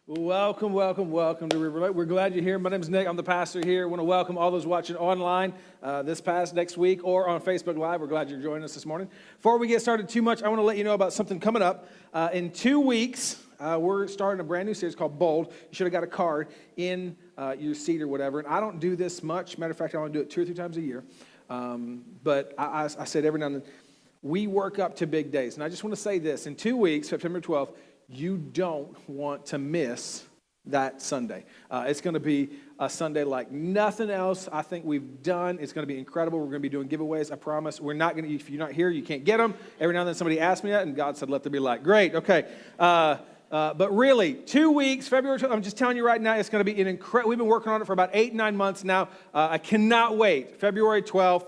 Welcome to River Lake. We're glad you're here. My name is Nick. I'm the pastor here. I want to welcome all those watching online next week or on Facebook Live. We're glad you're joining us this morning. Before we get started too much, I want to let you know about something coming up. In 2 weeks, we're starting a brand new series called Bold. You should have got a card in your seat or whatever. And I don't do this much. Matter of fact, I only do it 2 or 3 times a year. But I said every now and then, we work up to big days. And I just want to say this. In 2 weeks, September 12th, you don't want to miss that Sunday. It's going to be a Sunday like nothing else I think we've done. It's going to be incredible. We're going to be doing giveaways. I promise. We're not going to, if you're not here, you can't get them. Every now and then somebody asks me that, and God said, let there be light. Great, okay. But really, 2 weeks, February 12th, I'm just telling you right now, it's going to be an incredible, we've been working on it for about 8-9 months now. I cannot wait. February 12th.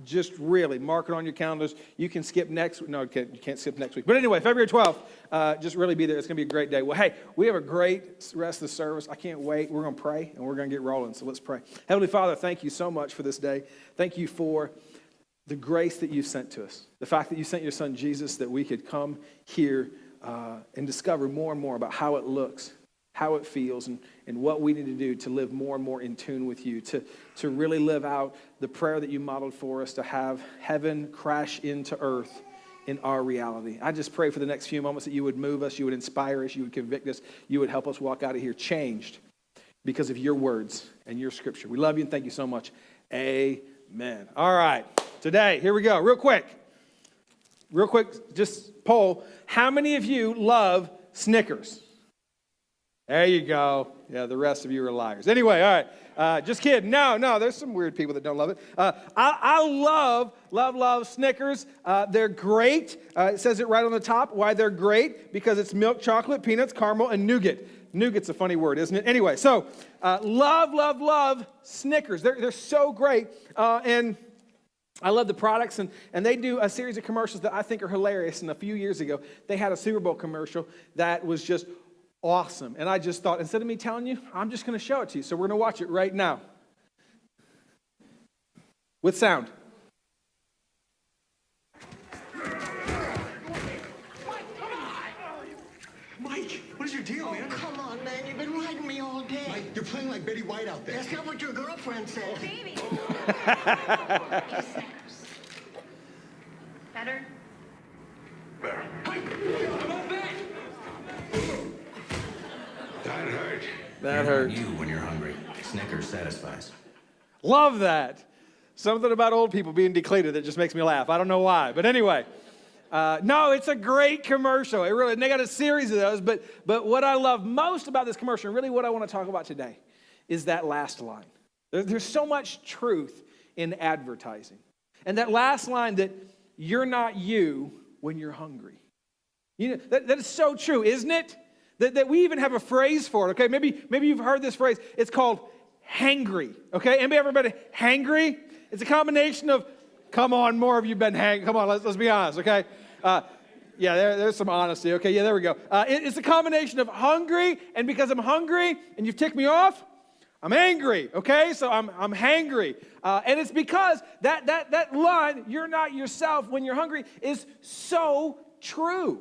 Just really mark it on your calendars. You can skip next week. No, you can't skip next week. But anyway, February 12th, just really be there. It's going to be a great day. Well, hey, we have a great rest of the service. I can't wait. We're going to pray, and we're going to get rolling. So let's pray. Heavenly Father, thank you so much for this day. Thank you for the grace that you sent to us. The fact that you sent your son, Jesus, that we could come here and discover more and more about how it looks, how it feels, and what we need to do to live more and more in tune with you, to really live out the prayer that you modeled for us, to have heaven crash into earth in our reality. I just pray for the next few moments that you would move us, you would inspire us, you would convict us, you would help us walk out of here changed because of your words and your scripture. We love you and thank you so much. Amen. All right, today, here we go. Real quick, just poll. How many of you love Snickers? There you go. Yeah, the rest of you are liars. Anyway, all right. Just kidding. No, there's some weird people that don't love it. I love Snickers. They're great. It says it right on the top. Why they're great? Because it's milk chocolate, peanuts, caramel, and nougat. Nougat's a funny word, isn't it? Anyway, so love Snickers. They're so great. And I love the products, and they do a series of commercials that I think are hilarious. And a few years ago, they had a Super Bowl commercial that was just awesome. And I just thought, instead of me telling you, I'm just going to show it to you. So we're going to watch it right now. With sound. Mike, what is your deal, man? Come on, man. You've been riding me all day. Mike, you're playing like Betty White out there. That's not what your girlfriend said. Baby. Better? Better. That hurt. That hurt. You when you're hungry. Snickers satisfies. Love that. Something about old people being declated that just makes me laugh. I don't know why. But anyway, no, it's a great commercial. And they got a series of those. But what I love most about this commercial, and really what I want to talk about today, is that last line. There's so much truth in advertising. And that last line that you're not you when you're hungry. You know, that is so true, isn't it? That we even have a phrase for it, okay? Maybe you've heard this phrase. It's called hangry, okay? Everybody hangry? It's a combination of, come on, more of you been hangry. Come on, let's be honest, okay? Yeah, there's some honesty, okay? Yeah, there we go. It's a combination of hungry, and because I'm hungry and you've ticked me off, I'm angry, okay? So I'm hangry. And it's because that line, you're not yourself when you're hungry, is so true.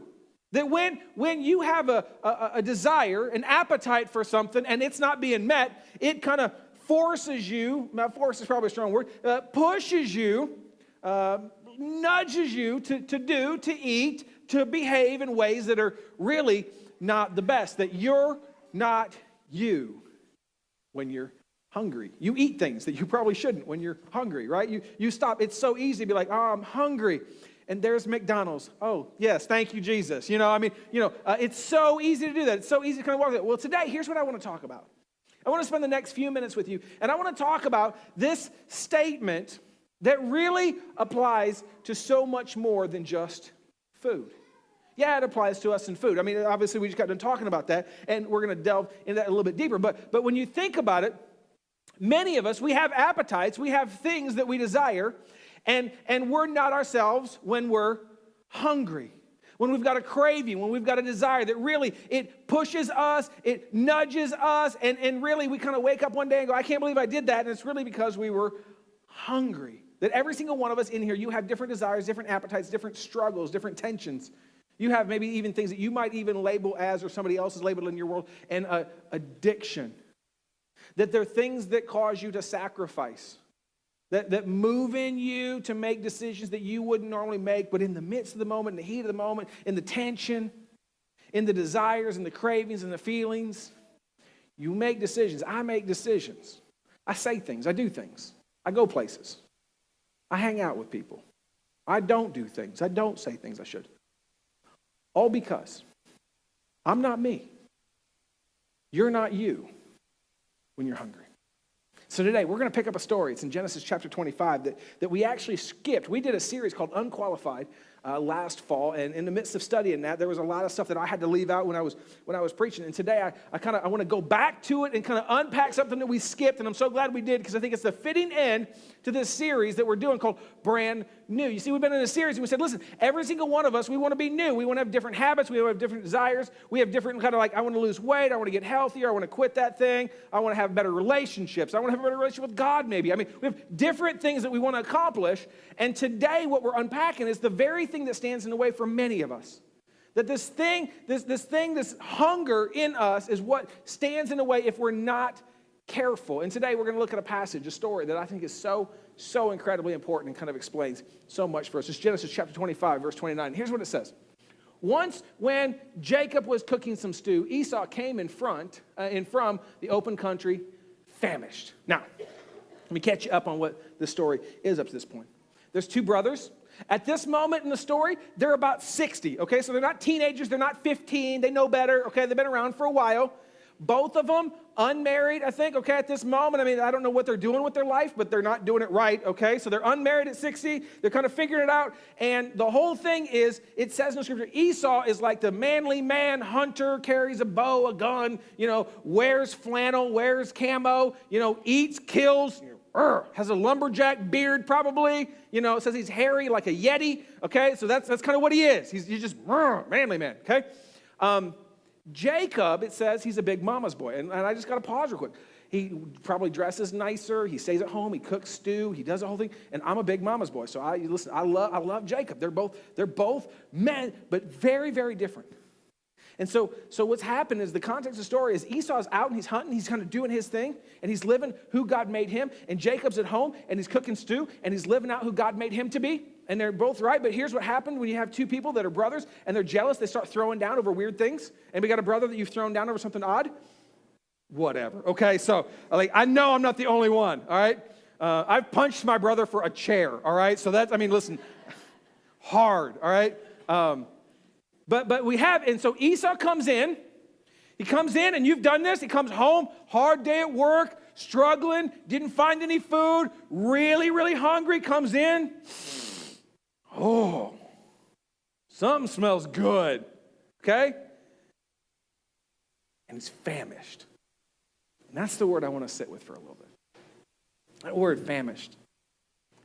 That when you have a desire, an appetite for something, and it's not being met, it kind of forces you, now force is probably a strong word, pushes you, nudges you to eat, to behave in ways that are really not the best. That you're not you when you're hungry. You eat things that you probably shouldn't when you're hungry, right? You stop. It's so easy to be like, oh, I'm hungry. And there's McDonald's. Oh, yes, thank you, Jesus. It's so easy to do that. It's so easy to kind of walk that. Well, today, here's what I want to talk about. I want to spend the next few minutes with you, and I want to talk about this statement that really applies to so much more than just food. Yeah, it applies to us in food. I mean, obviously, we just got done talking about that, and we're going to delve into that a little bit deeper. But when you think about it, many of us, we have appetites, we have things that we desire, and we're not ourselves when we're hungry, when we've got a craving, when we've got a desire that really, it pushes us, it nudges us, and really we kind of wake up one day and go, I can't believe I did that, and it's really because we were hungry. That every single one of us in here, you have different desires, different appetites, different struggles, different tensions. You have maybe even things that you might even label as, or somebody else has labeled in your world, an addiction. That they're things that cause you to sacrifice. That move in you to make decisions that you wouldn't normally make, but in the midst of the moment, in the heat of the moment, in the tension, in the desires and the cravings and the feelings, you make decisions. I make decisions. I say things. I do things. I go places. I hang out with people. I don't do things. I don't say things I should. All because I'm not me. You're not you when you're hungry. So today, we're going to pick up a story. It's in Genesis chapter 25 that we actually skipped. We did a series called Unqualified last fall, and in the midst of studying that, there was a lot of stuff that I had to leave out when I was preaching. And today, I want to go back to it and kind of unpack something that we skipped, and I'm so glad we did because I think it's the fitting end to this series that we're doing called Brand New. You see, we've been in a series, and we said, listen, every single one of us, we want to be new. We want to have different habits. We want to have different desires. We have different kind of like, I want to lose weight. I want to get healthier. I want to quit that thing. I want to have better relationships. I want to have a better relationship with God, maybe. I mean, we have different things that we want to accomplish. And today, what we're unpacking is the very thing that stands in the way for many of us. That this hunger in us is what stands in the way if we're not careful. And today, we're going to look at a passage, a story that I think is so incredibly important and kind of explains so much for us. It's Genesis chapter 25, verse 29. Here's what it says. Once when Jacob was cooking some stew, Esau came in from the open country, famished. Now, let me catch you up on what this story is up to this point. There's two brothers. At this moment in the story, they're about 60, okay? So they're not teenagers, they're not 15, they know better, okay? They've been around for a while. Both of them unmarried, I think, okay, at this moment. I mean, I don't know what they're doing with their life, but they're not doing it right, okay? So they're unmarried at 60. They're kind of figuring it out. And the whole thing is, it says in the scripture, Esau is like the manly man, hunter, carries a bow, a gun, wears flannel, wears camo, eats, kills, has a lumberjack beard probably, it says he's hairy like a Yeti, okay? So that's kind of what he is. He's just manly man, okay? Jacob, it says he's a big mama's boy. And I just got to pause real quick. He probably dresses nicer. He stays at home. He cooks stew. He does the whole thing. And I'm a big mama's boy. So I love Jacob. They're both men, but very, very different. And so what's happened is the context of the story is Esau's out and he's hunting. He's kind of doing his thing. And he's living who God made him. And Jacob's at home and he's cooking stew. And he's living out who God made him to be. And they're both right, but here's what happened when you have two people that are brothers and they're jealous. They start throwing down over weird things. And we got a brother that you've thrown down over something odd? Whatever. Okay, so I know I'm not the only one, all right? I've punched my brother for a chair, all right? So listen, hard, all right? But we have, and so Esau comes in. He comes in, and you've done this. He comes home, hard day at work, struggling, didn't find any food, really, really hungry, comes in. Oh, something smells good, okay? And he's famished. And that's the word I want to sit with for a little bit. That word, famished.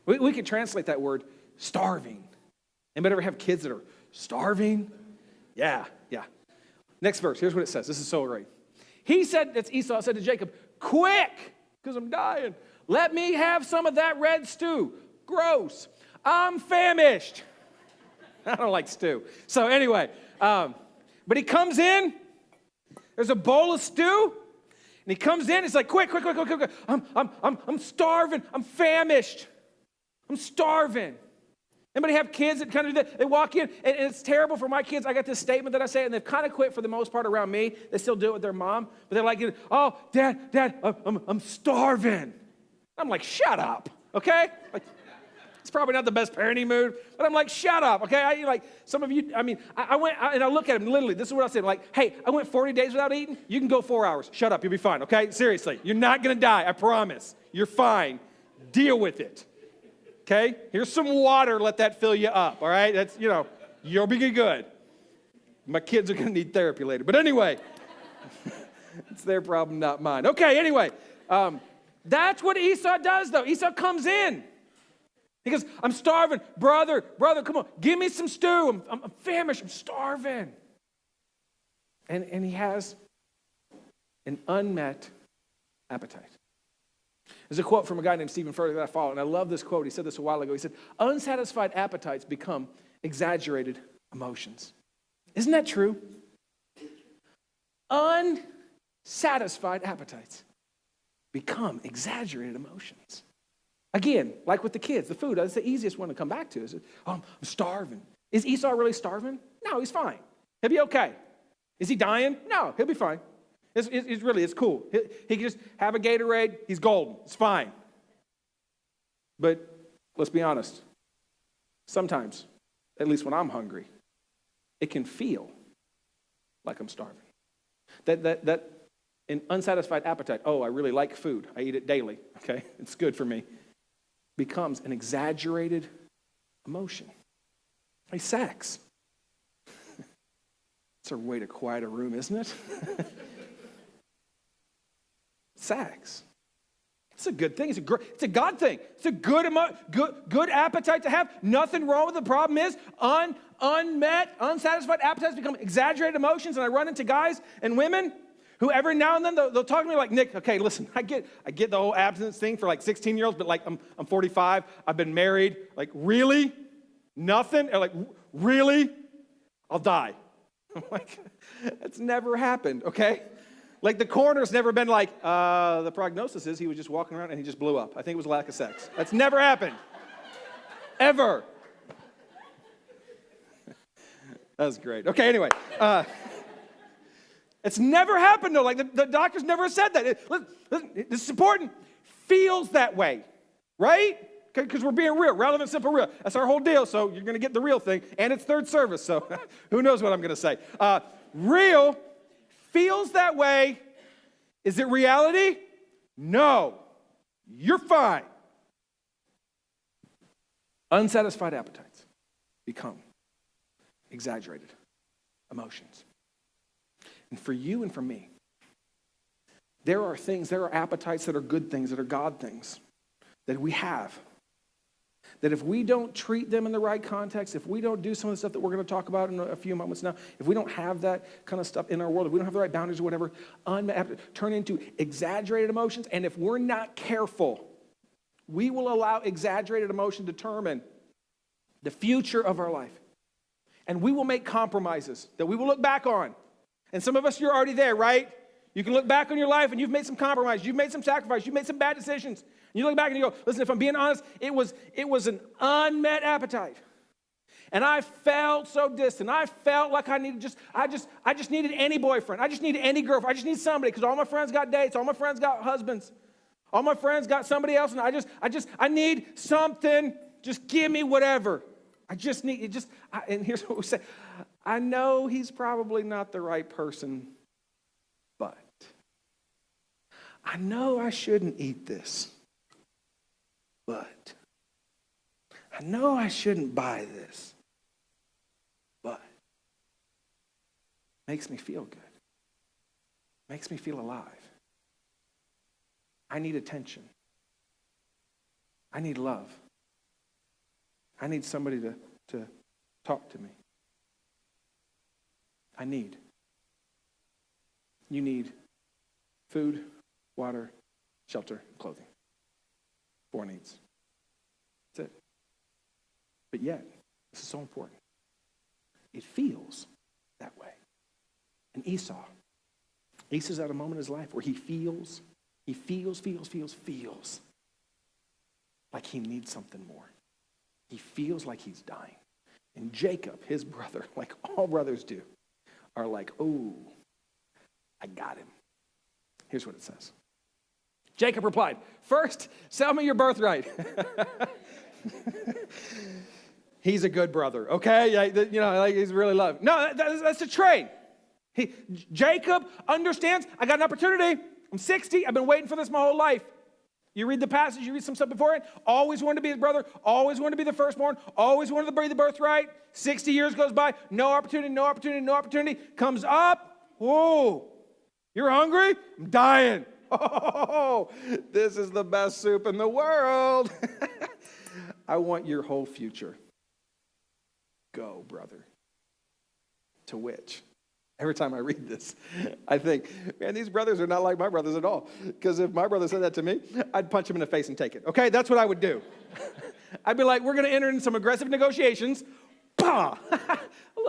We could translate that word, starving. Anybody ever have kids that are starving? Yeah. Next verse, here's what it says. This is so great. That's Esau said to Jacob, quick, because I'm dying. Let me have some of that red stew. Gross. I'm famished. I don't like stew. So anyway, but he comes in. There's a bowl of stew. And he comes in. He's like, quick. I'm starving. I'm famished. I'm starving. Anybody have kids that kind of do that? They walk in, and it's terrible for my kids. I got this statement that I say, and they've kind of quit for the most part around me. They still do it with their mom. But they're like, oh, Dad, I'm starving. I'm like, shut up, okay? It's probably not the best parenting mood, but I'm like, shut up, okay? Some of you, I went, and I look at him, literally, this is what I said, hey, I went 40 days without eating. You can go 4 hours. Shut up, you'll be fine, okay? Seriously, you're not going to die, I promise. You're fine. Deal with it, okay? Here's some water, let that fill you up, all right? That's, you'll be good. My kids are going to need therapy later. But anyway, it's their problem, not mine. Okay, anyway, that's what Esau does, though. Esau comes in. He goes, I'm starving. Brother, come on. Give me some stew. I'm famished. I'm starving. And he has an unmet appetite. There's a quote from a guy named Stephen Furtick that I follow, and I love this quote. He said this a while ago. He said, unsatisfied appetites become exaggerated emotions. Isn't that true? Unsatisfied appetites become exaggerated emotions. Again, like with the kids, the food, that's the easiest one to come back to. Is, oh, I'm starving. Is Esau really starving? No, he's fine. He'll be okay. Is he dying? No, he'll be fine. It's cool. He can just have a Gatorade. He's golden. It's fine. But let's be honest. Sometimes, at least when I'm hungry, it can feel like I'm starving. That an unsatisfied appetite, oh, I really like food. I eat it daily, okay? It's good for me. Becomes an exaggerated emotion. Like sex. It's a way to quiet a room, isn't it? Sex. It's a good thing. It's a God thing. It's a good appetite to have. Nothing wrong with it. The problem is unmet, unsatisfied appetites become exaggerated emotions. And I run into guys and women who every now and then they'll talk to me like, Nick, okay, listen, I get the whole abstinence thing for like 16-year-olds, but like I'm 45, I've been married. Like, really? Nothing? Or like, really? I'll die. I'm like, that's never happened, okay? Like the coroner's never been like, the prognosis is he was just walking around and he just blew up. I think it was lack of sex. That's never happened. Ever. That was great. Okay, anyway. It's never happened though. Like the doctors never said that. Listen, this is important. Feels that way, right? Because we're being real. Relevant, simple, real. That's our whole deal. So you're going to get the real thing. And it's third service. So who knows what I'm going to say. Real. Feels that way. Is it reality? No. You're fine. Unsatisfied appetites become exaggerated emotions. And for you and for me, there are appetites that are good things, that are God things, that we have. That if we don't treat them in the right context, if we don't do some of the stuff that we're going to talk about in a few moments now, if we don't have that kind of stuff in our world, if we don't have the right boundaries or whatever, turn into exaggerated emotions. And if we're not careful, we will allow exaggerated emotion to determine the future of our life. And we will make compromises that we will look back on. And some of us, you're already there, right? You can look back on your life and you've made some compromise. You've made some sacrifice. You've made some bad decisions. And you look back and you go, listen, if I'm being honest, it was an unmet appetite. And I felt so distant. I felt like I just needed any boyfriend. I just needed any girlfriend. I just need somebody because all my friends got dates. All my friends got husbands. All my friends got somebody else. And I need something. Just give me whatever. I just need it. And here's what we say. I know he's probably not the right person, but I know I shouldn't eat this, but I know I shouldn't buy this, but makes me feel good, makes me feel alive. I need attention. I need love. I need somebody to talk to me. You need food, water, shelter, clothing. 4 needs. That's it. But yet, this is so important. It feels that way. And Esau's at a moment in his life where he feels like he needs something more. He feels like he's dying. And Jacob, his brother, like all brothers do, are like, oh, I got him. Here's what it says. Jacob replied, first, sell me your birthright. He's a good brother, okay? He's really loved. No, that's a trade. Jacob understands, I got an opportunity. I'm 60. I've been waiting for this my whole life. You read the passage, you read some stuff before it. Always wanted to be his brother. Always wanted to be the firstborn. Always wanted to be the birthright. 60 years goes by. No opportunity. Comes up. Whoa. You're hungry? I'm dying. Oh, this is the best soup in the world. I want your whole future. Go, brother. To which? Every time I read this, I think, man, these brothers are not like my brothers at all. Because if my brother said that to me, I'd punch him in the face and take it. Okay, that's what I would do. I'd be like, we're going to enter into some aggressive negotiations. Bah!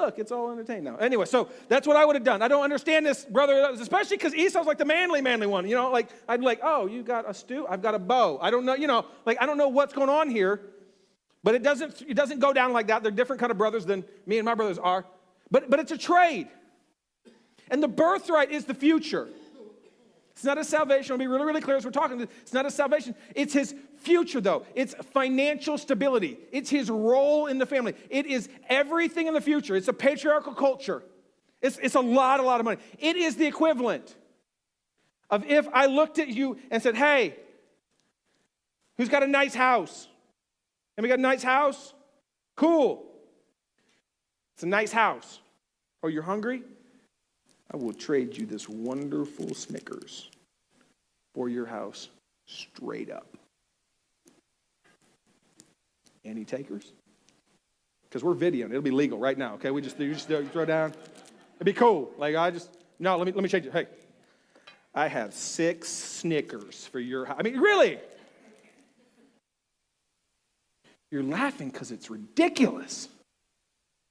look, it's all entertained now. Anyway, so that's what I would have done. I don't understand this, brother, especially because Esau's like the manly one. Like, I'd be like, oh, you got a stew? I've got a bow. I don't know, like, I don't know what's going on here. But it doesn't go down like that. They're different kind of brothers than me and my brothers are. But it's a trade. And the birthright is the future. It's not a salvation. I'll be really, really clear as we're talking. It's not a salvation. It's his future, though. It's financial stability. It's his role in the family. It is everything in the future. It's a patriarchal culture. It's a lot of money. It is the equivalent of if I looked at you and said, hey, who's got a nice house? And we got a nice house? Cool. It's a nice house. Oh, you're hungry? I will trade you this wonderful Snickers for your house straight up. Any takers? Because we're videoing. It'll be legal right now, okay? You just throw down. It'd be cool. Like, let me change it. Hey, I have 6 Snickers for your house. I mean, really? You're laughing because it's ridiculous.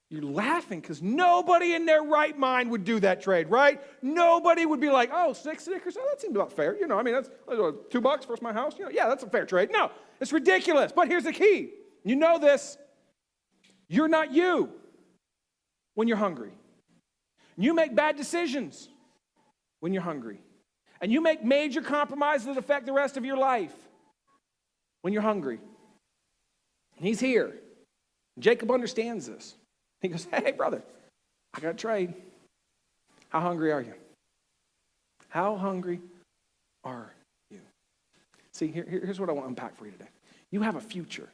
You're laughing because nobody in their right mind would do that trade, right? Nobody would be like, oh, 6 Snickers, that seems about fair. That's $2 for my house. Yeah, that's a fair trade. No, it's ridiculous. But here's the key. You know this. You're not you when you're hungry. You make bad decisions when you're hungry. And you make major compromises that affect the rest of your life when you're hungry. And he's here. Jacob understands this. He goes, hey, brother, I got a trade. How hungry are you? How hungry are you? See, here's what I want to unpack for you today. You have a future.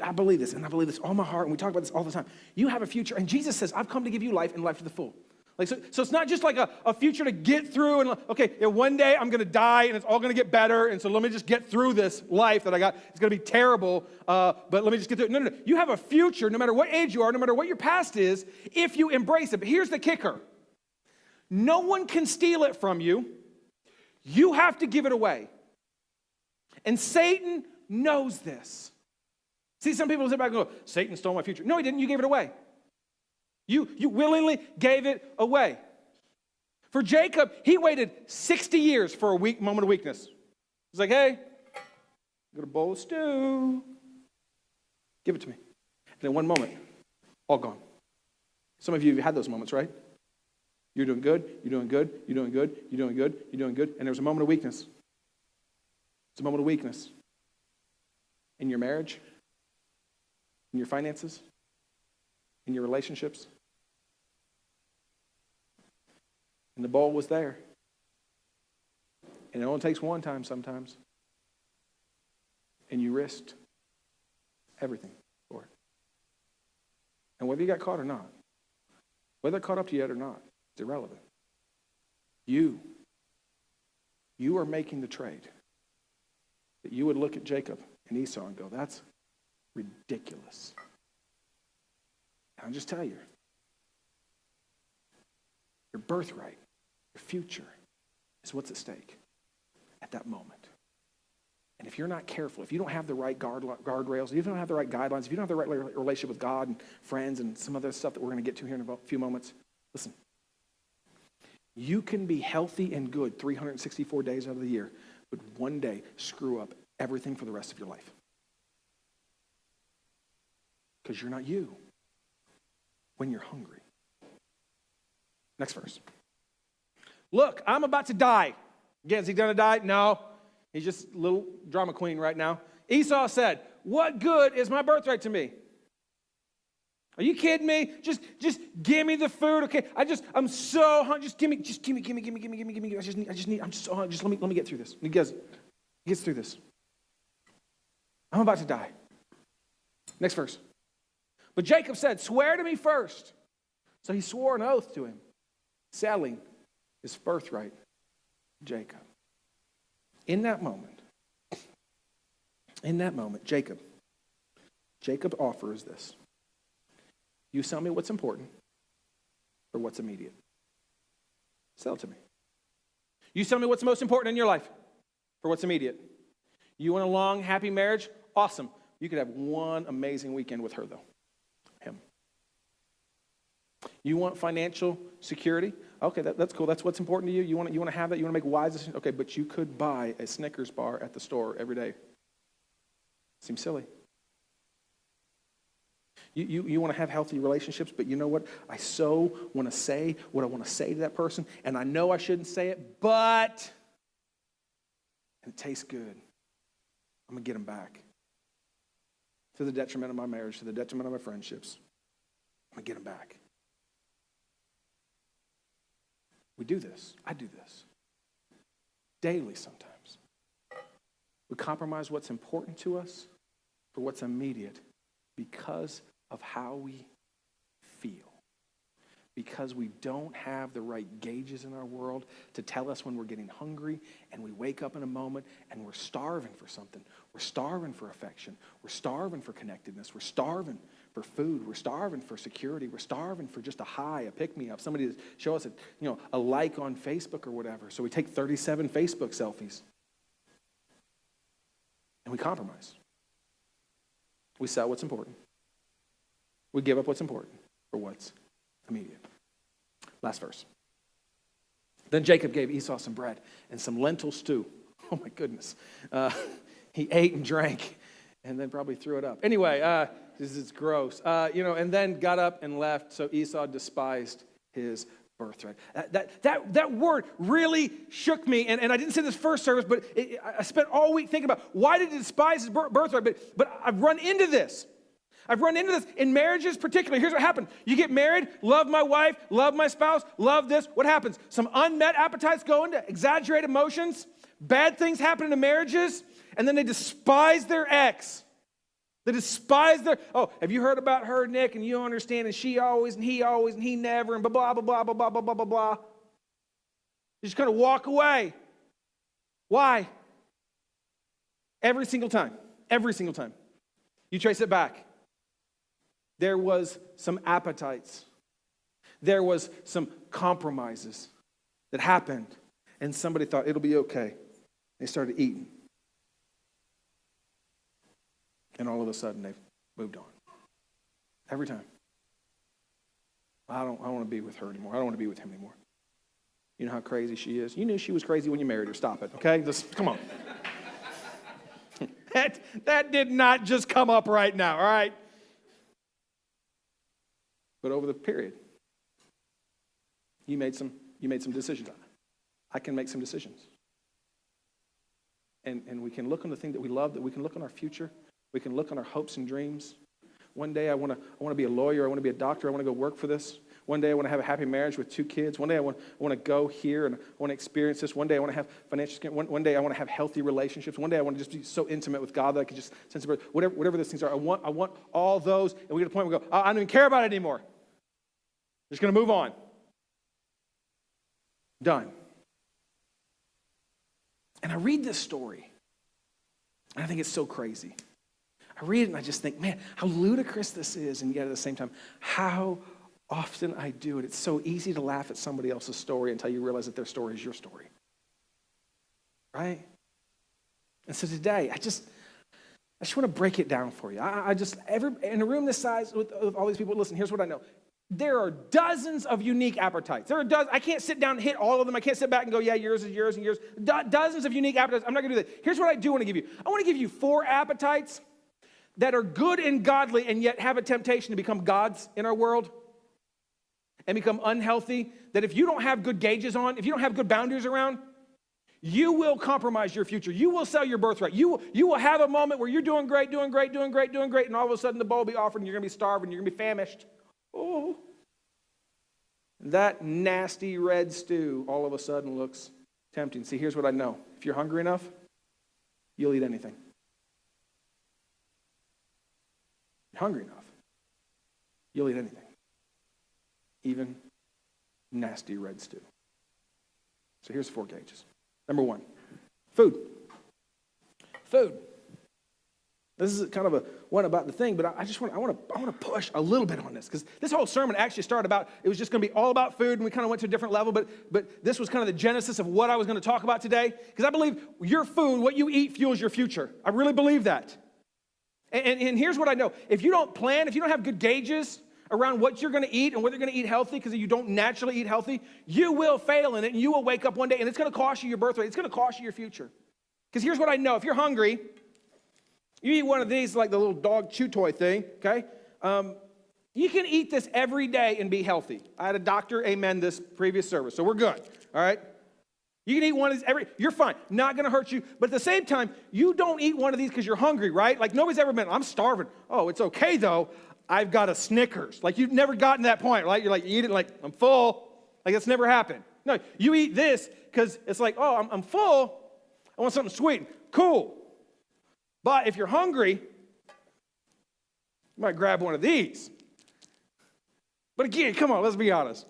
I believe this, and I believe this all my heart, and we talk about this all the time. You have a future, and Jesus says, I've come to give you life and life to the full. Like, so it's not just like a future to get through and, okay, one day I'm going to die and it's all going to get better, and so let me just get through this life that I got. It's going to be terrible, but let me just get through it. No. You have a future, no matter what age you are, no matter what your past is, if you embrace it. But here's the kicker. No one can steal it from you. You have to give it away. And Satan knows this. See, some people sit back and go, Satan stole my future. No, he didn't. You gave it away. You willingly gave it away. For Jacob, he waited 60 years for a moment of weakness. He's like, hey, I got a bowl of stew. Give it to me. And in one moment, all gone. Some of you have had those moments, right? You're doing good, you're doing good, you're doing good, you're doing good, you're doing good, and there's a moment of weakness. It's a moment of weakness. In your marriage, in your finances, in your relationships. And the bowl was there. And it only takes one time sometimes. And you risked everything for it. And whether you got caught or not, whether it caught up to you yet or not, it's irrelevant. You are making the trade that you would look at Jacob and Esau and go, that's ridiculous. I'll just tell you, your birthright, your future, is what's at stake at that moment. And if you're not careful, if you don't have the right guardrails, if you don't have the right guidelines, if you don't have the right relationship with God and friends and some other stuff that we're going to get to here in a few moments, listen, you can be healthy and good 364 days out of the year, but one day screw up everything for the rest of your life. Because you're not you when you're hungry. Next verse. Look, I'm about to die. Again, is he going to die? No. He's just a little drama queen right now. Esau said, what good is my birthright to me? Are you kidding me? Just give me the food, okay? I'm so hungry. Just give me. Let me get through this. He gets through this. I'm about to die. Next verse. But Jacob said, swear to me first. So he swore an oath to him, selling his birthright, Jacob. In that moment, Jacob offers this. You sell me what's important for what's immediate. Sell it to me. You sell me what's most important in your life for what's immediate. You want a long, happy marriage? Awesome. You could have one amazing weekend with her, though. Him. You want financial security? Okay, that's cool. That's what's important to you. You want to have that. You want to make wise decisions. Okay, but you could buy a Snickers bar at the store every day. Seems silly. You want to have healthy relationships, but you know what? I so want to say what I want to say to that person, and I know I shouldn't say it, but and it tastes good. I'm going to get them back. To the detriment of my marriage, to the detriment of my friendships. I'm going to get them back. We do this. I do this. Daily sometimes. We compromise what's important to us for what's immediate because of how we feel. Because we don't have the right gauges in our world to tell us when we're getting hungry, and we wake up in a moment and we're starving for something. We're starving for affection. We're starving for connectedness. We're starving for food. We're starving for security. We're starving for just a high, a pick-me-up, somebody to show us a like on Facebook or whatever. So we take 37 Facebook selfies. And we compromise. We sell what's important. We give up what's important for what's immediate. Last verse. Then Jacob gave Esau some bread and some lentil stew. Oh my goodness. He ate and drank and then probably threw it up. Anyway, this is gross. And then got up and left, so Esau despised his birthright. That word really shook me, and I didn't say this first service, but I spent all week thinking about why did he despise his birthright, but I've run into this. I've run into this in marriages particularly. Here's what happened. You get married, love my wife, love my spouse, love this. What happens? Some unmet appetites go into exaggerated emotions. Bad things happen in marriages, and then they despise their ex. They despise their, have you heard about her, Nick? And you don't understand, and she always, and he never, and blah, blah, blah, blah, blah, blah, blah, blah, blah, blah. You just kind of walk away. Why? Every single time. You trace it back. There was some appetites. There was some compromises that happened, and somebody thought it'll be okay. They started eating. And all of a sudden, they've moved on. Every time. I don't want to be with her anymore. I don't want to be with him anymore. You know how crazy she is? You knew she was crazy when you married her. Stop it, okay? Just come on. That did not just come up right now, all right? But over the period, you made some decisions on it. I can make some decisions. And we can look on the thing that we love, that we can look on our future. We can look on our hopes and dreams. One day I want to be a lawyer. I want to be a doctor. I want to go work for this. One day I want to have a happy marriage with 2 kids. One day I want to go here and I want to experience this. One day I want to have financial security. One day I want to have healthy relationships. One day I want to just be so intimate with God that I can just sense it. Whatever those things are. I want all those. And we get to a point where we go, I don't even care about it anymore. I'm just going to move on. Done. And I read this story, and I think it's so crazy. I read it, and I just think, man, how ludicrous this is, and yet at the same time, how often I do it. It's so easy to laugh at somebody else's story until you realize that their story is your story. Right? And so today, I just want to break it down for you. In a room this size with all these people, listen, here's what I know. There are dozens of unique appetites. I can't sit down and hit all of them. I can't sit back and go, yeah, yours is yours and yours. Dozens of unique appetites. I'm not going to do that. Here's what I do want to give you. I want to give you 4 appetites that are good and godly and yet have a temptation to become gods in our world and become unhealthy, that if you don't have good gauges on, if you don't have good boundaries around, you will compromise your future. You will sell your birthright. You will have a moment where you're doing great, and all of a sudden the bowl will be offered and you're going to be starving, you're going to be famished. Oh, that nasty red stew all of a sudden looks tempting. See, here's what I know. If you're hungry enough, you'll eat anything. If you're hungry enough, you'll eat anything. Even nasty red stew. So here's 4 gauges. Number 1, food. Food. This is kind of a one about the thing, but I want to push a little bit on this, because this whole sermon actually started about, it was just going to be all about food, and we kind of went to a different level, but this was kind of the genesis of what I was going to talk about today, because I believe your food, what you eat, fuels your future. I really believe that. And here's what I know. If you don't plan, if you don't have good gauges around what you're going to eat and whether you're going to eat healthy because you don't naturally eat healthy, you will fail in it, and you will wake up one day, and it's going to cost you your birthright. It's going to cost you your future. Because here's what I know. If you're hungry, you eat one of these, like the little dog chew toy thing, okay? You can eat this every day and be healthy. I had a doctor amen this previous service, so we're good, all right? You can eat one of these you're fine. Not going to hurt you. But at the same time, you don't eat one of these because you're hungry, right? Like nobody's ever been, I'm starving. Oh, it's okay though. I've got a Snickers. Like you've never gotten to that point, right? You're like, you eat it like, I'm full. Like it's never happened. No, you eat this because it's like, oh, I'm full. I want something sweet. Cool. But if you're hungry, you might grab one of these. But again, come on, let's be honest.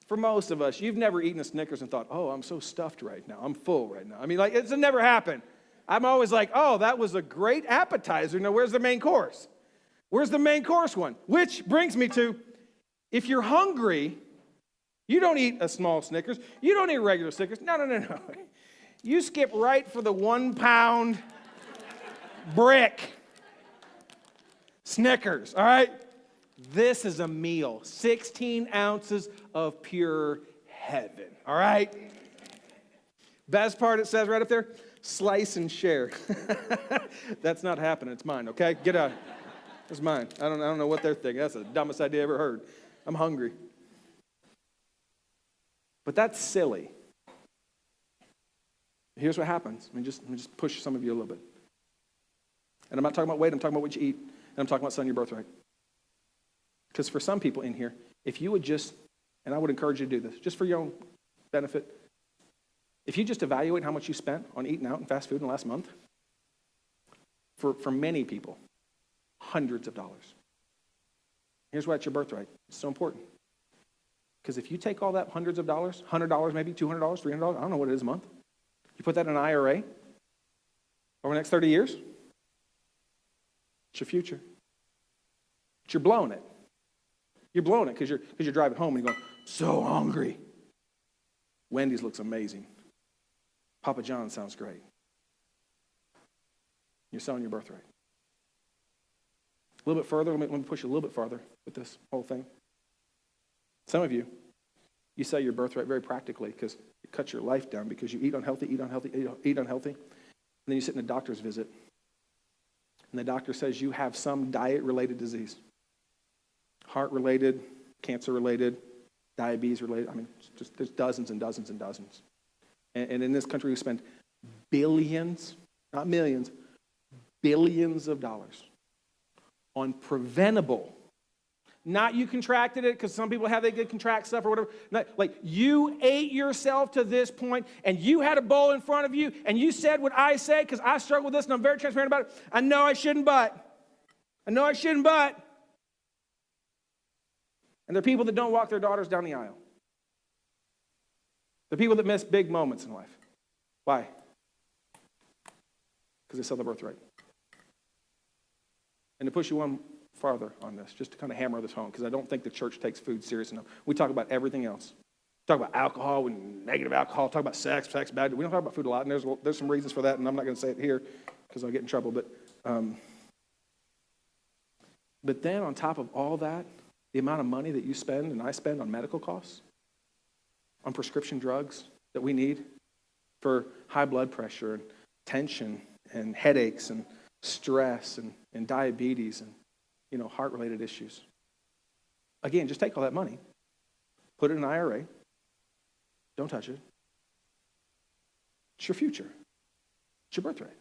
For most of us, you've never eaten a Snickers and thought, oh, I'm so stuffed right now. I'm full right now. I mean, like, it's never happened. I'm always like, oh, that was a great appetizer. Now, where's the main course? Where's the main course one? Which brings me to, if you're hungry, you don't eat a small Snickers. You don't eat regular Snickers. No. You skip right for the 1 pound brick Snickers, all right? This is a meal, 16 ounces of pure heaven, all right? Best part, it says right up there, slice and share. That's not happening, it's mine, okay? Get out. It's mine. I don't know what they're thinking. That's the dumbest idea I ever heard. I'm hungry. But that's silly. Here's what happens. Let me just push some of you a little bit. And I'm not talking about weight, I'm talking about what you eat. And I'm talking about selling your birthright. Because for some people in here, if you would just, and I would encourage you to do this, just for your own benefit, if you just evaluate how much you spent on eating out and fast food in the last month, for many people, hundreds of dollars. Here's why it's your birthright. It's so important. Because if you take all that hundreds of dollars, $100 maybe, $200, $300, I don't know what it is a month, you put that in an IRA over the next 30 years, it's your future. But you're blowing it. You're blowing it because you're driving home and you're going, so hungry. Wendy's looks amazing. Papa John's sounds great. You're selling your birthright. A little bit further, let me push you a little bit farther with this whole thing. Some of you sell your birthright very practically because it cuts your life down because you eat unhealthy. And then you sit in a doctor's visit and the doctor says you have some diet-related disease. Heart-related, cancer-related, diabetes-related. I mean, there's dozens and dozens and dozens. And in this country, we spend billions, not millions, billions of dollars on preventable. Not you contracted it, because some people they get contract stuff or whatever. Not, like you ate yourself to this point, and you had a bowl in front of you, and you said what I say, because I struggle with this, and I'm very transparent about it. I know I shouldn't, but. And there are people that don't walk their daughters down the aisle. The people that miss big moments in life. Why? Because they sell their birthright. And to push you one farther on this, just to kind of hammer this home, because I don't think the church takes food serious enough. We talk about everything else. We talk about alcohol and negative alcohol. Talk about sex bad. We don't talk about food a lot, and there's some reasons for that, and I'm not going to say it here because I'll get in trouble. But then on top of all that, the amount of money that you spend and I spend on medical costs, on prescription drugs that we need for high blood pressure and tension and headaches and stress and diabetes and heart-related issues. Again, just take all that money, put it in an IRA, don't touch it. It's your future. It's your birthright.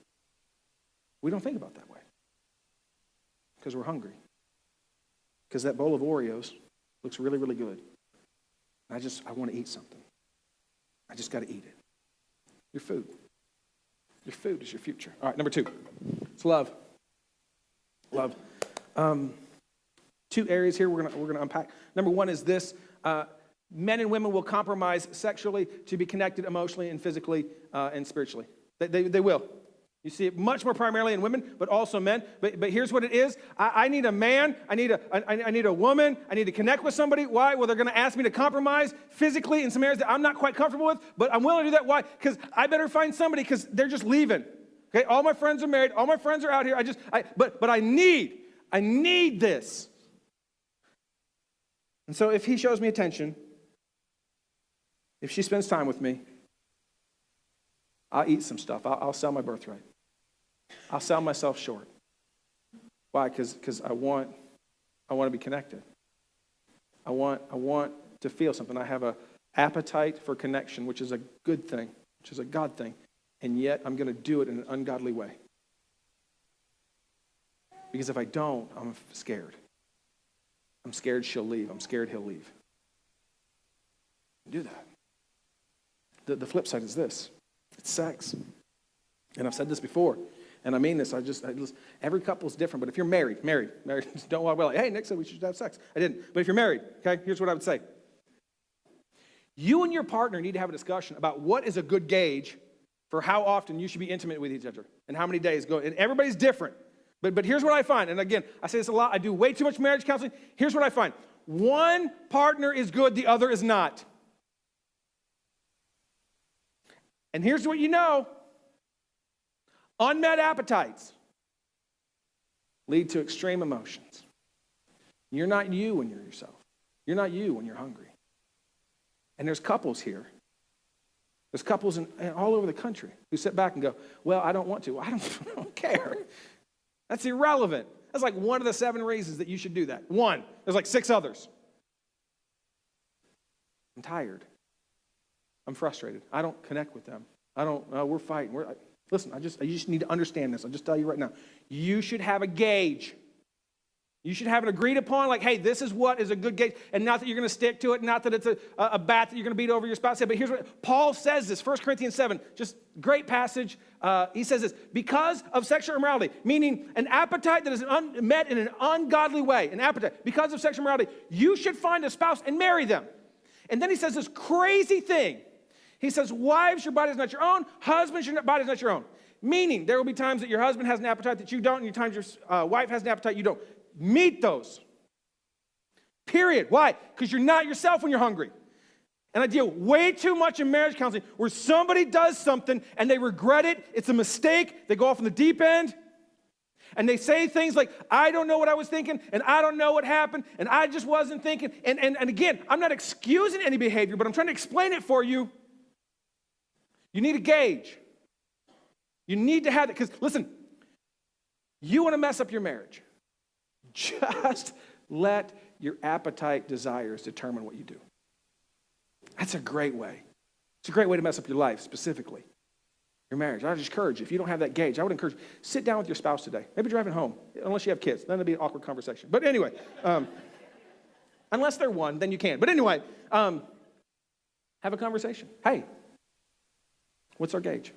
We don't think about that way because we're hungry. Because that bowl of Oreos looks really, really good. I want to eat something. I just got to eat it. Your food. Your food is your future. All right, number 2. It's love. Love. 2 areas here we're gonna unpack. Number 1 is this: men and women will compromise sexually to be connected emotionally and physically and spiritually. They will. You see it much more primarily in women, but also men. But here's what it is: I need a man. I need a woman. I need to connect with somebody. Why? Well, they're going to ask me to compromise physically in some areas that I'm not quite comfortable with. But I'm willing to do that. Why? Because I better find somebody, because they're just leaving. Okay, all my friends are married. All my friends are out here. But I need this. And so if he shows me attention, if she spends time with me, I'll eat some stuff. I'll sell my birthright. I'll sell myself short. Why? Because I want to be connected. I want to feel something. I have an appetite for connection, which is a good thing, which is a God thing. And yet I'm going to do it in an ungodly way. Because if I don't, I'm scared. I'm scared she'll leave. I'm scared he'll leave. Do that. The flip side is this. It's sex. And I've said this before, and I mean this. Every couple is different, but if you're married, don't walk away like, hey, Nick said we should have sex. I didn't. But if you're married, okay, here's what I would say. You and your partner need to have a discussion about what is a good gauge for how often you should be intimate with each other and how many days go. And everybody's different. But here's what I find. And again, I say this a lot. I do way too much marriage counseling. Here's what I find. One partner is good, the other is not. And here's what you know. Unmet appetites lead to extreme emotions. You're not you when you're yourself. You're not you when you're hungry. And there's couples here. There's couples all over the country who sit back and go, well, I don't want to. I don't care. That's irrelevant. That's like one of the 7 reasons that you should do that. One. There's like 6 others. I'm tired. I'm frustrated. I don't connect with them. We're fighting. Listen, you just need to understand this. I'll just tell you right now. You should have a gauge. You should have it agreed upon, like, hey, this is what is a good gauge, and not that you're going to stick to it, not that it's a bat that you're going to beat over your spouse. But here's what Paul says this, 1 Corinthians 7, just great passage. He says this, because of sexual immorality, meaning an appetite that is met in an ungodly way, an appetite, because of sexual immorality, you should find a spouse and marry them. And then he says this crazy thing. He says, wives, your body is not your own. Husbands, your body is not your own. Meaning, there will be times that your husband has an appetite that you don't, and times your wife has an appetite you don't. Meet those. Period. Why? Because you're not yourself when you're hungry. And I deal way too much in marriage counseling where somebody does something and they regret it. It's a mistake. They go off in the deep end. And they say things like, I don't know what I was thinking, and I don't know what happened, and I just wasn't thinking. And again, I'm not excusing any behavior, but I'm trying to explain it for you. You need a gauge. You need to have it. Because, listen, you want to mess up your marriage. Just let your appetite desires determine what you do. That's a great way. It's a great way to mess up your life, specifically your marriage. I would just encourage you, if you don't have that gauge, I would encourage you, sit down with your spouse today. Maybe driving home, unless you have kids. Then it'll be an awkward conversation. But anyway, unless they're one, then you can. But anyway, have a conversation. Hey, what's our gauge?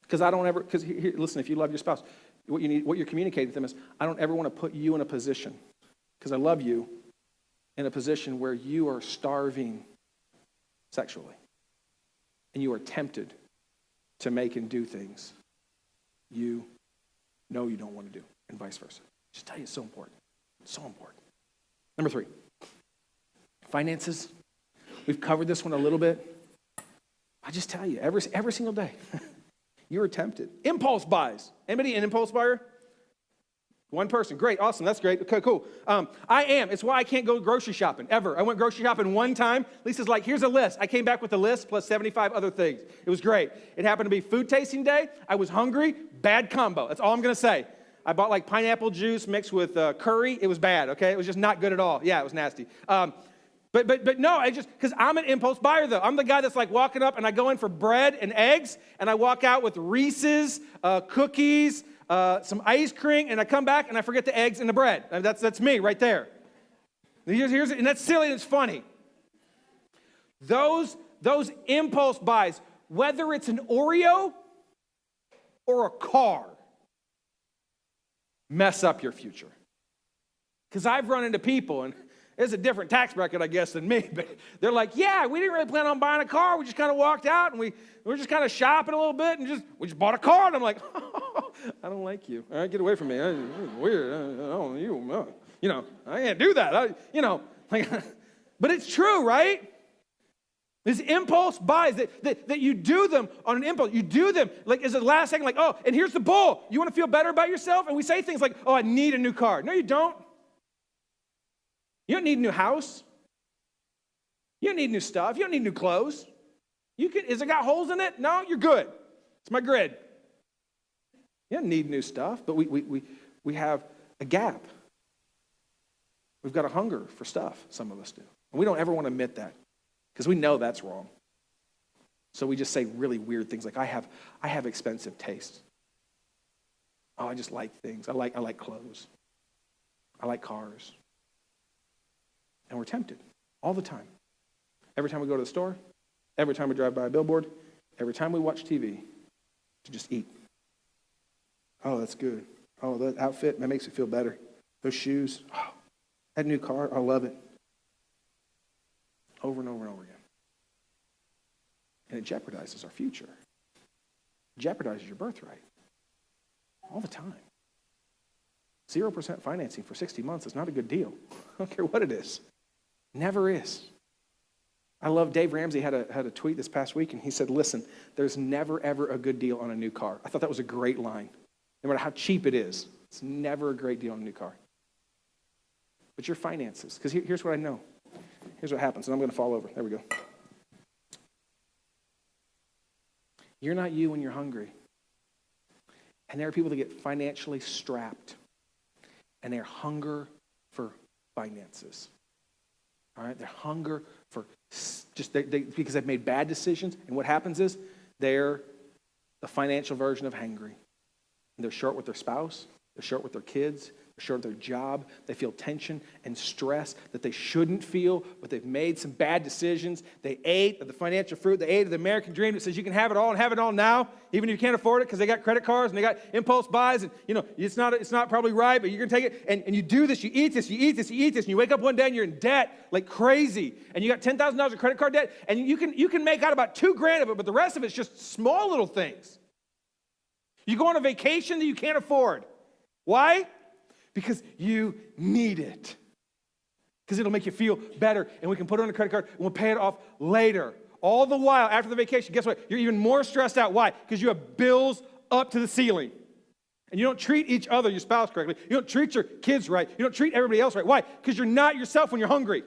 Because listen, if you love your spouse, what you're communicating to them is, I don't ever want to put you in a position, because I love you, in a position where you are starving sexually. And you are tempted to make and do things you know you don't want to do, and vice versa. Just tell you, it's so important. It's so important. Number 3, finances. We've covered this one a little bit. I just tell you, every single day, you are tempted. Impulse buys. Anybody an impulse buyer? One person. Great. Awesome. That's great. Okay, cool. I am. It's why I can't go grocery shopping, ever. I went grocery shopping one time. Lisa's like, here's a list. I came back with a list plus 75 other things. It was great. It happened to be food tasting day. I was hungry. Bad combo. That's all I'm going to say. I bought like pineapple juice mixed with curry. It was bad, okay? It was just not good at all. Yeah, it was nasty. But no, because I'm an impulse buyer, though. I'm the guy that's like walking up, and I go in for bread and eggs, and I walk out with Reese's, cookies, some ice cream, and I come back, and I forget the eggs and the bread. That's me right there. And that's silly, and it's funny. Those impulse buys, whether it's an Oreo or a car, mess up your future. Because I've run into people, and it's a different tax bracket, I guess, than me. But they're like, yeah, we didn't really plan on buying a car. We just kind of walked out, and we were just kind of shopping a little bit, and we just bought a car. And I'm like, oh, I don't like you. All right, get away from me. You're weird. I can't do that. But it's true, right? These impulse buys that you do them on an impulse. You do them like as a last second, like, oh, and here's the bull. You want to feel better about yourself? And we say things like, oh, I need a new car. No, you don't. You don't need a new house. You don't need new stuff. You don't need new clothes. Is it got holes in it? No, you're good. It's my grid. You don't need new stuff, but we have a gap. We've got a hunger for stuff, some of us do. And we don't ever want to admit that because we know that's wrong. So we just say really weird things like, I have expensive tastes. Oh, I just like things. I like clothes. I like cars. And we're tempted all the time. Every time we go to the store, every time we drive by a billboard, every time we watch TV, to just eat. Oh, that's good. Oh, that outfit, that makes me feel better. Those shoes, oh, that new car, I love it. Over and over and over again. And it jeopardizes our future. It jeopardizes your birthright. All the time. 0% financing for 60 months is not a good deal. I don't care what it is. Never is. I love Dave Ramsey had a tweet this past week, and he said, listen, there's never, ever a good deal on a new car. I thought that was a great line. No matter how cheap it is, it's never a great deal on a new car. But your finances, because here's what I know. Here's what happens, and I'm going to fall over. There we go. You're not you when you're hungry. And there are people that get financially strapped, and their hunger for finances. All right, their hunger for just because they've made bad decisions, and what happens is they're the financial version of hangry. And they're short with their spouse, they're short with their kids, they're short with their job. They feel tension and stress that they shouldn't feel, but they've made some bad decisions. They ate of the financial fruit. They ate of the American dream that says you can have it all and have it all now, even if you can't afford it because they got credit cards and they got impulse buys. And, it's not probably right, but you're going to take it. And you do this, you eat this, and you wake up one day and you're in debt like crazy. And you got $10,000 of credit card debt, and you can make out about $2,000 of it, but the rest of it's just small little things. You go on a vacation that you can't afford. Why? Because you need it. Because it'll make you feel better, and we can put it on a credit card, and we'll pay it off later. All the while, after the vacation, guess what? You're even more stressed out. Why? Because you have bills up to the ceiling. And you don't treat each other, your spouse, correctly. You don't treat your kids right. You don't treat everybody else right. Why? Because you're not yourself when you're hungry.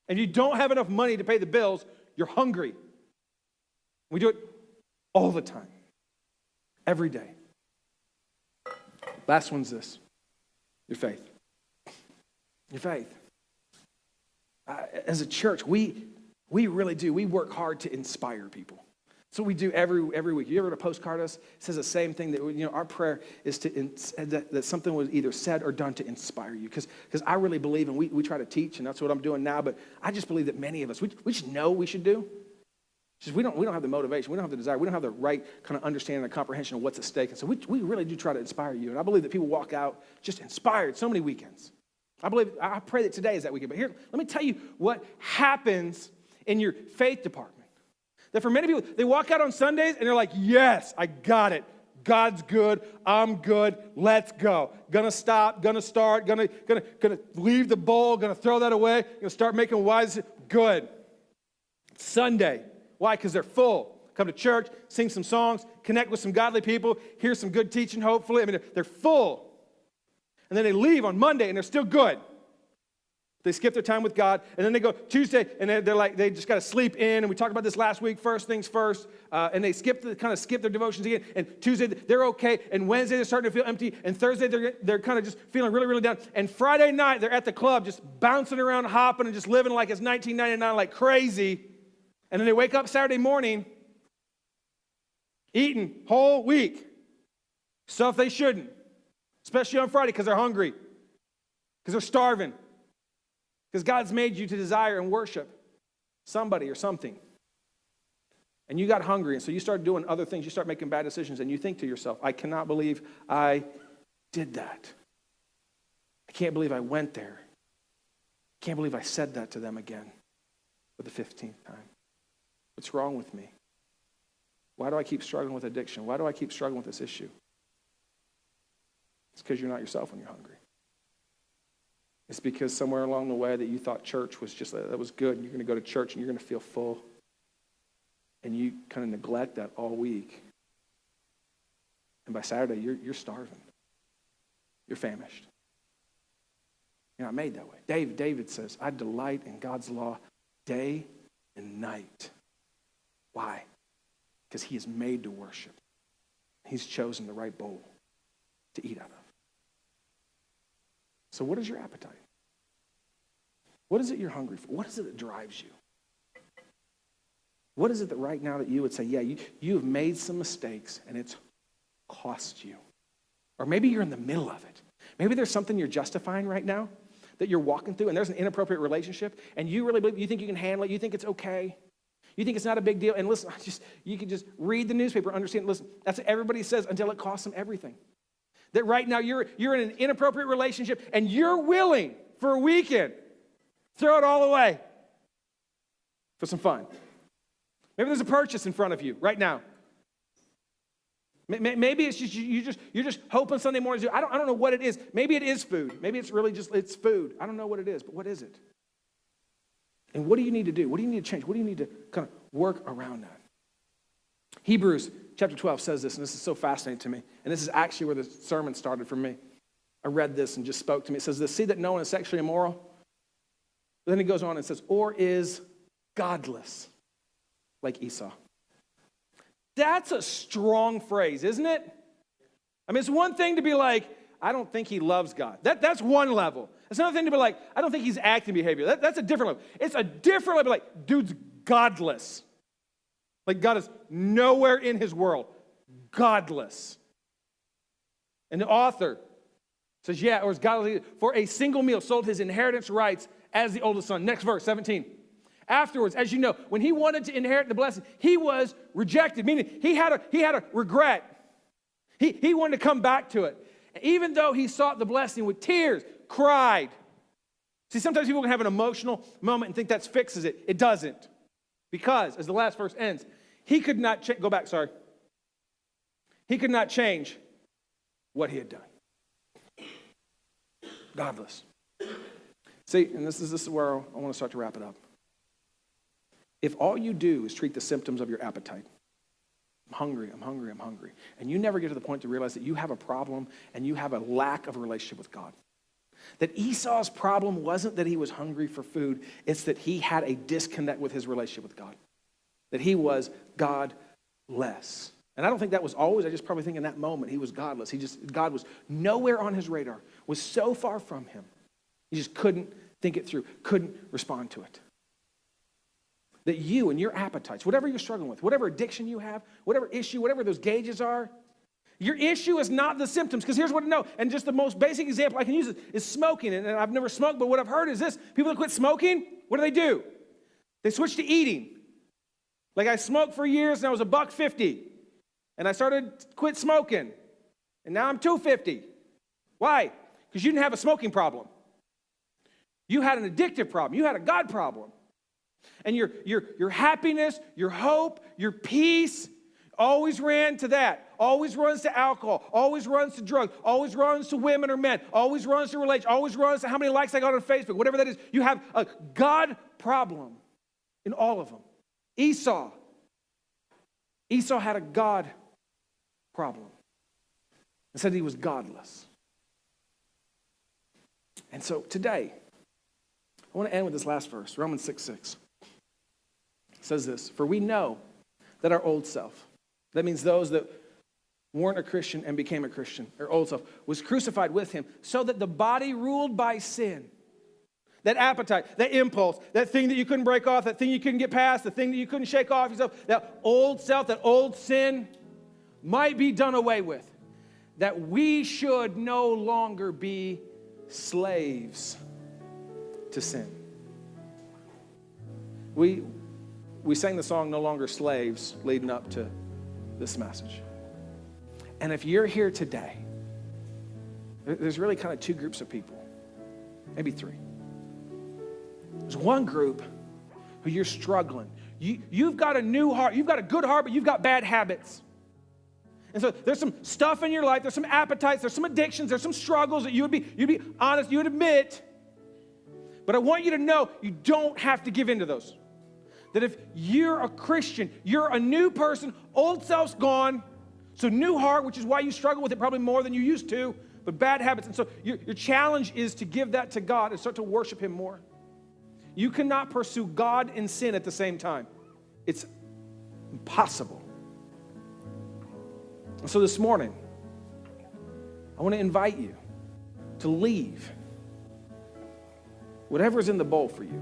And you don't have enough money to pay the bills, you're hungry. We do it all the time. Every day. Last one's this. Your faith. Your faith. As a church, we really do. We work hard to inspire people. So we do every week. You ever get a postcard us? It says the same thing that our prayer is that something was either said or done to inspire you. Because I really believe, and we try to teach, and that's what I'm doing now. But I just believe that many of us, we just know we should do. Just we don't have the motivation, we don't have the desire, we don't have the right kind of understanding and comprehension of what's at stake. And so we really do try to inspire you. And I believe that people walk out just inspired so many weekends. I pray that today is that weekend. But here, let me tell you what happens in your faith department. That for many people, they walk out on Sundays and they're like, yes, I got it. God's good, I'm good, let's go. Gonna stop, gonna start, gonna leave the bowl, gonna throw that away, gonna start making wise, good. Sunday. Why? Because they're full. Come to church, sing some songs, connect with some godly people, hear some good teaching, hopefully. They're full. And then they leave on Monday, and they're still good. They skip their time with God, and then they go Tuesday, and they're like, they just got to sleep in. And we talked about this last week, first things first. And they skip their devotions again. And Tuesday, they're okay. And Wednesday, they're starting to feel empty. And Thursday, they're kind of just feeling really, really down. And Friday night, they're at the club, just bouncing around, hopping, and just living like it's 1999, like crazy. And then they wake up Saturday morning, eating whole week. Stuff they shouldn't. Especially on Friday because they're hungry. Because they're starving. Because God's made you to desire and worship somebody or something. And you got hungry, and so you start doing other things. You start making bad decisions, and you think to yourself, I cannot believe I did that. I can't believe I went there. I can't believe I said that to them again for the 15th time. What's wrong with me? Why do I keep struggling with addiction? Why do I keep struggling with this issue? It's because you're not yourself when you're hungry. It's because somewhere along the way that you thought church was just, that was good, and you're going to go to church and you're going to feel full. And you kind of neglect that all week. And by Saturday, you're starving. You're famished. You're not made that way. David says, I delight in God's law day and night. Why? Because he is made to worship. He's chosen the right bowl to eat out of. So what is your appetite? What is it you're hungry for? What is it that drives you? What is it that right now that you would say, yeah, you have made some mistakes and it's cost you? Or maybe you're in the middle of it. Maybe there's something you're justifying right now that you're walking through, and there's an inappropriate relationship, and you really believe, you think you can handle it, you think it's okay, you think it's not a big deal, and listen, you can just read the newspaper, understand, listen, that's what everybody says until it costs them everything. That right now you're in an inappropriate relationship, and you're willing for a weekend, throw it all away for some fun. Maybe there's a purchase in front of you right now. Maybe it's just you're just hoping Sunday mornings. I don't know what it is. Maybe it is food. Maybe it's really just it's food. I don't know what it is, but what is it? And what do you need to do? What do you need to change? What do you need to kind of work around that? Hebrews chapter 12 says this, and this is so fascinating to me. And this is actually where the sermon started for me. I read this and just spoke to me. It says this: see that no one is sexually immoral. But then he goes on and says, or is godless, like Esau. That's a strong phrase, isn't it? I mean, it's one thing to be like, I don't think he loves God. That's one level. It's another thing to be like, I don't think he's acting behavior. That's a different level. It's a different level, like, dude's godless. Like, God is nowhere in his world. Godless. And the author says, yeah, or is godless, for a single meal sold his inheritance rights as the oldest son. Next verse, 17. Afterwards, as you know, when he wanted to inherit the blessing, he was rejected, meaning he had a regret. He wanted to come back to it. Even though he sought the blessing with tears, cried. See, sometimes people can have an emotional moment and think that fixes it. It doesn't. Because, as the last verse ends, he could not He could not change what he had done. Godless. See, and this is where I want to start to wrap it up. If all you do is treat the symptoms of your appetite, I'm hungry, and you never get to the point to realize that you have a problem and you have a lack of a relationship with God. That Esau's problem wasn't that he was hungry for food, it's that he had a disconnect with his relationship with God. That he was godless. And I don't think that was always, I just probably think in that moment he was godless. God was nowhere on his radar, was so far from him. He just couldn't think it through, couldn't respond to it. That you and your appetites, whatever you're struggling with, whatever addiction you have, whatever issue, whatever those gauges are, your issue is not the symptoms. Because here's what I know, and just the most basic example I can use is smoking. And I've never smoked, but what I've heard is this. People that quit smoking, what do? They switch to eating. Like I smoked for years and I was $1.50. And I quit smoking. And now I'm $2.50. Why? Because you didn't have a smoking problem. You had an addictive problem. You had a God problem. And your happiness, your hope, your peace always ran to that. Always runs to alcohol. Always runs to drugs. Always runs to women or men. Always runs to religion. Always runs to how many likes I got on Facebook. Whatever that is. You have a God problem in all of them. Esau had a God problem. And said he was godless. And so today, I want to end with this last verse, Romans 6:6. It says this: for we know that our old self, that means those that weren't a Christian and became a Christian, our old self, was crucified with him so that the body ruled by sin, that appetite, that impulse, that thing that you couldn't break off, that thing you couldn't get past, the thing that you couldn't shake off yourself, that old self, that old sin might be done away with, that we should no longer be slaves to sin. We sang the song No Longer Slaves leading up to this message. And if you're here today, there's really kind of two groups of people, maybe three. There's one group who you're struggling. You've got a new heart. You've got a good heart, but you've got bad habits. And so there's some stuff in your life. There's some appetites. There's some addictions. There's some struggles that you'd be honest, you would admit. But I want you to know you don't have to give in to those. That if you're a Christian, you're a new person, old self's gone, so new heart, which is why you struggle with it probably more than you used to, but bad habits. And so your challenge is to give that to God and start to worship him more. You cannot pursue God and sin at the same time. It's impossible. And so this morning, I want to invite you to leave whatever's in the bowl for you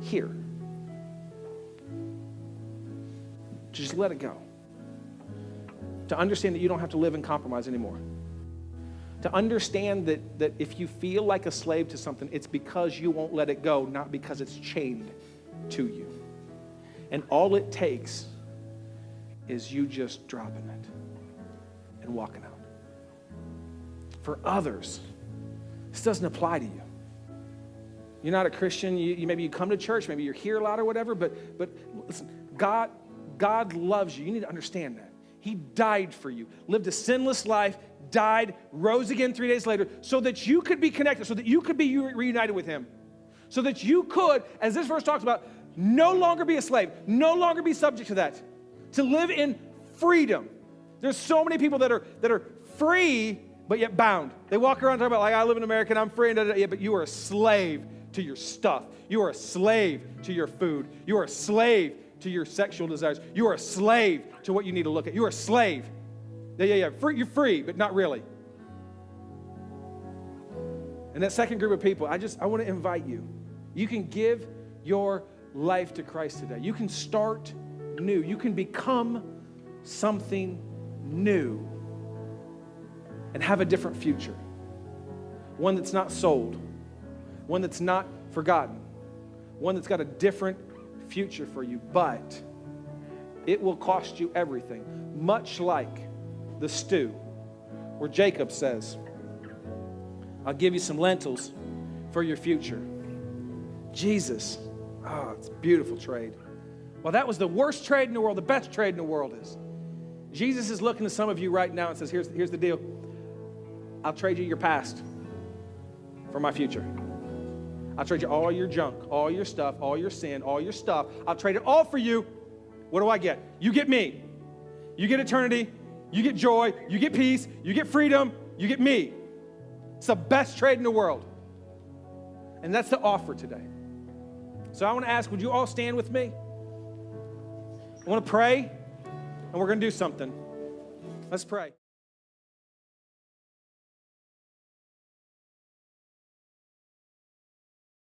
here. Just let it go. To understand that you don't have to live in compromise anymore. To understand that if you feel like a slave to something, it's because you won't let it go, not because it's chained to you. And all it takes is you just dropping it and walking out. For others, this doesn't apply to you. You're not a Christian. Maybe you come to church. Maybe you're here a lot or whatever. But listen, God loves you. You need to understand that. He died for you, lived a sinless life, died, rose again 3 days later, so that you could be connected, so that you could be reunited with him. So that you could, as this verse talks about, no longer be a slave, no longer be subject to that. To live in freedom. There's so many people that are free, but yet bound. They walk around talking about, like, I live in America and I'm free, and yeah, but you are a slave to your stuff. You are a slave to your food. You are a slave to your sexual desires. You are a slave to what you need to look at. You are a slave. Yeah. You're free, but not really. And that second group of people, I want to invite you. You can give your life to Christ today. You can start new. You can become something new and have a different future. One that's not sold. One that's not forgotten. One that's got a different future for you, but it will cost you everything. Much like the stew where Jacob says, I'll give you some lentils for your future. Jesus, it's a beautiful trade. Well, that was the worst trade in the world. The best trade in the world is. Jesus is looking to some of you right now and says, here's the deal. I'll trade you your past for my future. I'll trade you all your junk, all your stuff, all your sin, all your stuff. I'll trade it all for you. What do I get? You get me. You get eternity. You get joy. You get peace. You get freedom. You get me. It's the best trade in the world. And that's the offer today. So I want to ask, would you all stand with me? I want to pray, and we're going to do something. Let's pray.